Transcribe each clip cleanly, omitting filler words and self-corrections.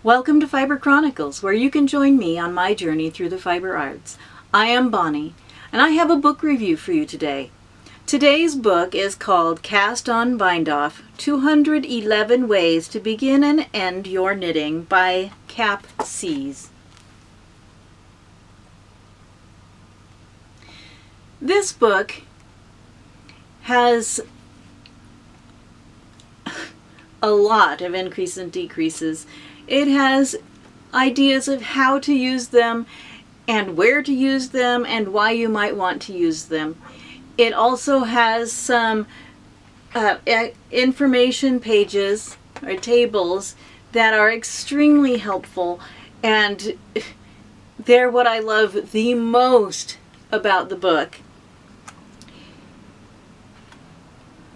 Welcome to Fiber Chronicles, where you can join me on my journey through the fiber arts. I am Bonnie, and I have a book review for you today. Today's book is called Cast On Bind Off, 211 Ways to Begin and End Your Knitting by Cap Sees. This book has a lot of increases and decreases. It has ideas of how to use them and where to use them and why you might want to use them. It also has some information pages or tables that are extremely helpful, and they're what I love the most about the book.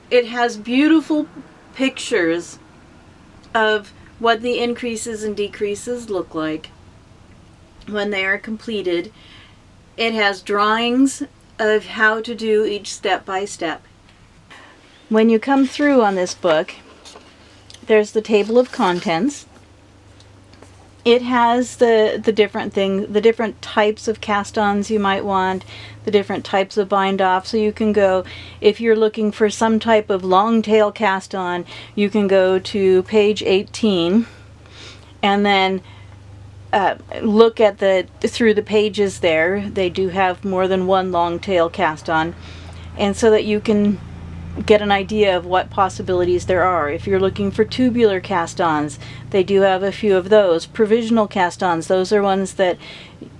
It has beautiful pictures of what the increases and decreases look like when they are completed. It has drawings of how to do each step by step. When you come through on this book, there's the table of contents. It has the different types of cast-ons you might want, the different types of bind-off. So you can go, if you're looking for some type of long tail cast-on, you can go to page 18 and then look at through the pages there. They do have more than one long tail cast-on, and so that you can get an idea of what possibilities there are. If you're looking for tubular cast-ons, they do have a few of those. Provisional cast-ons, those are ones that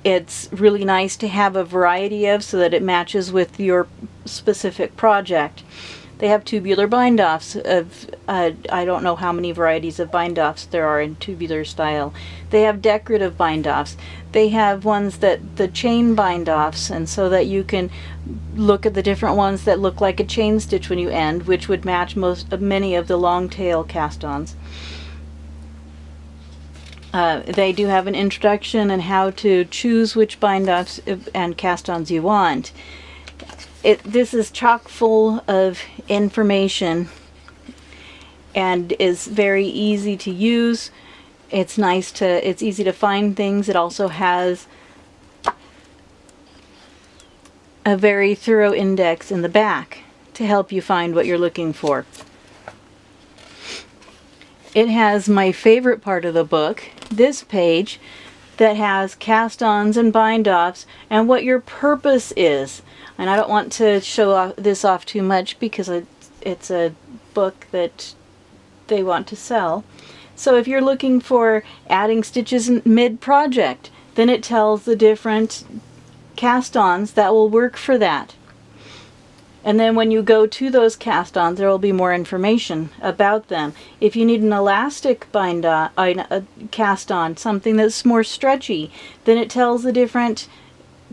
it's really nice to have a variety of so that it matches with your specific project. They have tubular bind-offs of, I don't know how many varieties of bind-offs there are in tubular style. They have decorative bind-offs. They have ones that the chain bind-offs, and so that you can look at the different ones that look like a chain stitch when you end, which would match many of the long tail cast-ons. They do have an introduction on how to choose which bind-offs and cast-ons you want. This is chock full of information and is very easy to use. It's easy to find things. It also has a very thorough index in the back to help you find what you're looking for. It has my favorite part of the book, this page, that has cast-ons and bind-offs and what your purpose is. And I don't want to show this off too much because it's a book that they want to sell. So if you're looking for adding stitches mid-project, then it tells the different cast-ons that will work for that. And then when you go to those cast-ons, there will be more information about them. If you need an elastic cast-on, something that's more stretchy, then it tells the different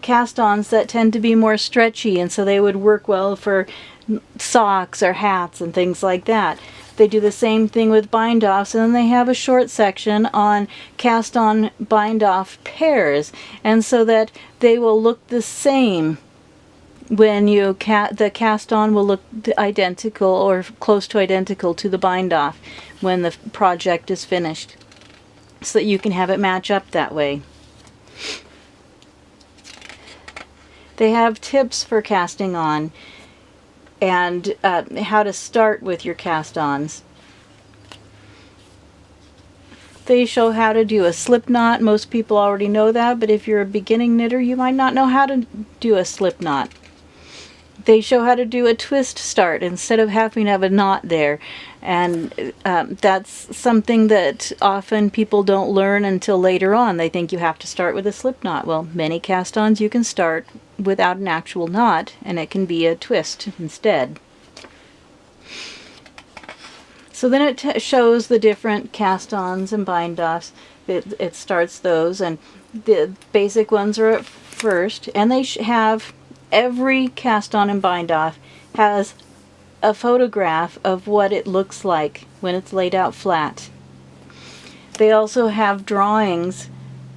cast-ons that tend to be more stretchy, and so they would work well for socks or hats and things like that. They do the same thing with bind-offs, and then they have a short section on cast-on bind-off pairs, and so that they will look the same when the cast-on will look identical or close to identical to the bind-off when the project is finished, so that you can have it match up that way. They have tips for casting on and how to start with your cast-ons. They show how to do a slip knot. Most people already know that, but if you're a beginning knitter, you might not know how to do a slip knot. They show how to do a twist start instead of having to have a knot there, and that's something that often people don't learn until later on. They think you have to start with a slip knot. Well, many cast-ons you can start without an actual knot, and it can be a twist instead. So then it shows the different cast-ons and bind-offs. It starts those, and the basic ones are at first, and they have every cast-on and bind-off has a photograph of what it looks like when it's laid out flat. They also have drawings,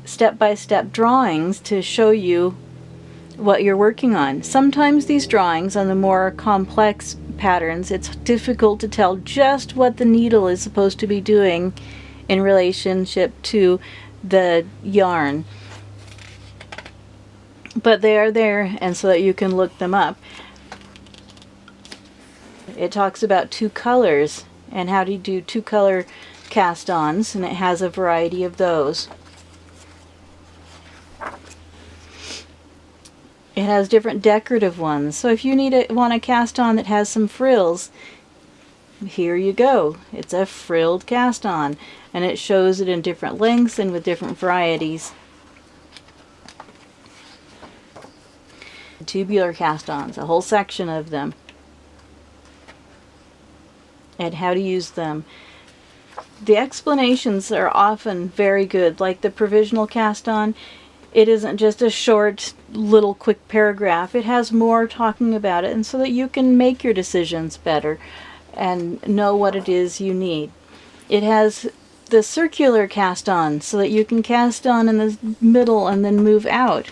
step-by-step drawings, to show you what you're working on. Sometimes these drawings on the more complex patterns, it's difficult to tell just what the needle is supposed to be doing in relationship to the yarn. But they are there, and so that you can look them up. It talks about 2 colors and how to do 2 color cast-ons, and it has a variety of those. It has different decorative ones, so if you want a cast-on that has some frills, here you go. It's a frilled cast-on, and it shows it in different lengths and with different varieties. Tubular cast-ons, a whole section of them, and how to use them. The explanations are often very good, like the provisional cast-on. It isn't just a short little quick paragraph. It has more talking about it, and so that you can make your decisions better and know what it is you need. It has the circular cast-on, so that you can cast on in the middle and then move out.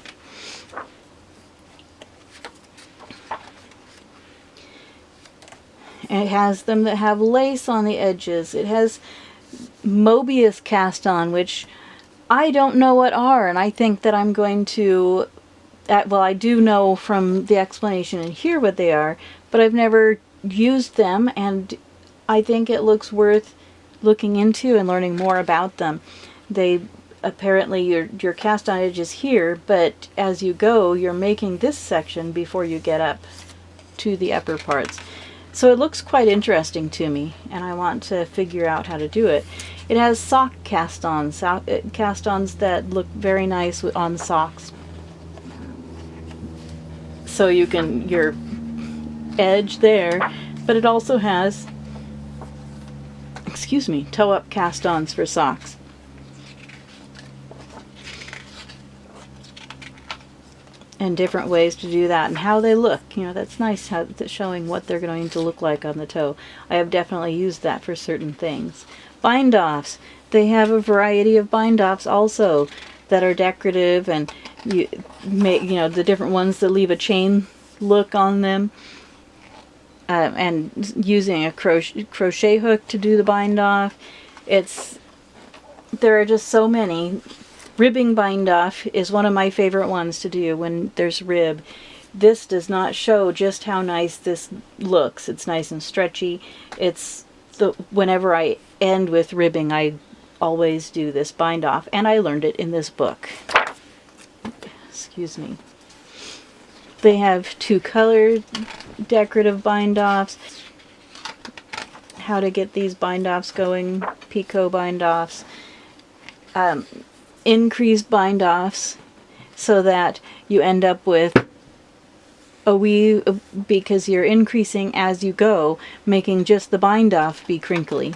It has them that have lace on the edges. It has Mobius cast-on, which I don't know what are, and I think that I'm going to, well, I do know from the explanation in here what they are, but I've never used them, and I think it looks worth looking into and learning more about them. They apparently, your cast-on edge is here, but as you go, you're making this section before you get up to the upper parts. So it looks quite interesting to me, and I want to figure out how to do it. It has sock cast-ons, cast-ons that look very nice on socks. So you can, your edge there, but it also has, excuse me, toe-up cast-ons for socks. And different ways to do that, and how they look. You know, that's nice, how it's showing what they're going to look like on the toe. I have definitely used that for certain things. Bind-offs. They have a variety of bind-offs also that are decorative, and you know, the different ones that leave a chain look on them. And using a crochet hook to do the bind-off. There are just so many. Ribbing bind-off is one of my favorite ones to do when there's rib. This does not show just how nice this looks. It's nice and stretchy. Whenever I end with ribbing, I always do this bind-off, and I learned it in this book. Excuse me. They have 2 color decorative bind-offs. How to get these bind-offs going. Picot bind-offs. Increase bind-offs so that you end up with because you're increasing as you go, making just the bind-off be crinkly.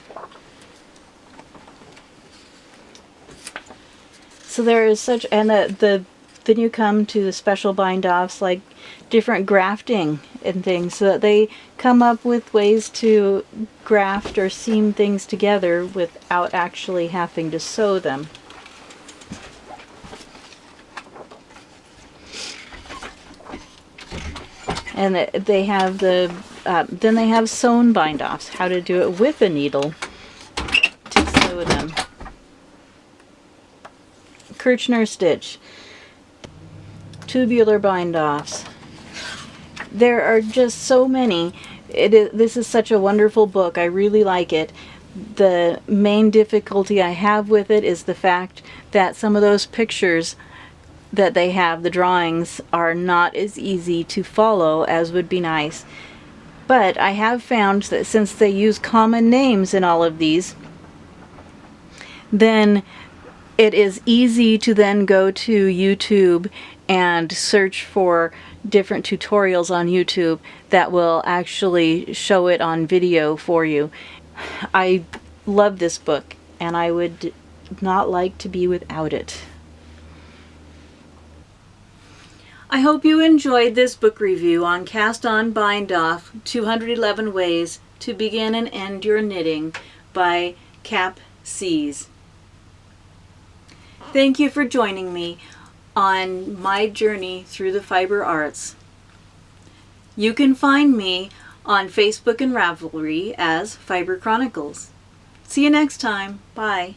So there is such, and then you come to the special bind-offs like different grafting and things, so that they come up with ways to graft or seam things together without actually having to sew them. And they have then they have sewn bind-offs, how to do it with a needle to sew them. Kirchner stitch. Tubular bind-offs. There are just so many. This is such a wonderful book. I really like it. The main difficulty I have with it is the fact that some of those pictures that they have, the drawings, are not as easy to follow as would be nice. But I have found that since they use common names in all of these, then it is easy to then go to YouTube and search for different tutorials on YouTube that will actually show it on video for you. I love this book, and I would not like to be without it. I hope you enjoyed this book review on Cast On Bind Off 211 Ways to Begin and End Your Knitting by Cap Sees. Thank you for joining me on my journey through the fiber arts. You can find me on Facebook and Ravelry as Fiber Chronicles. See you next time. Bye.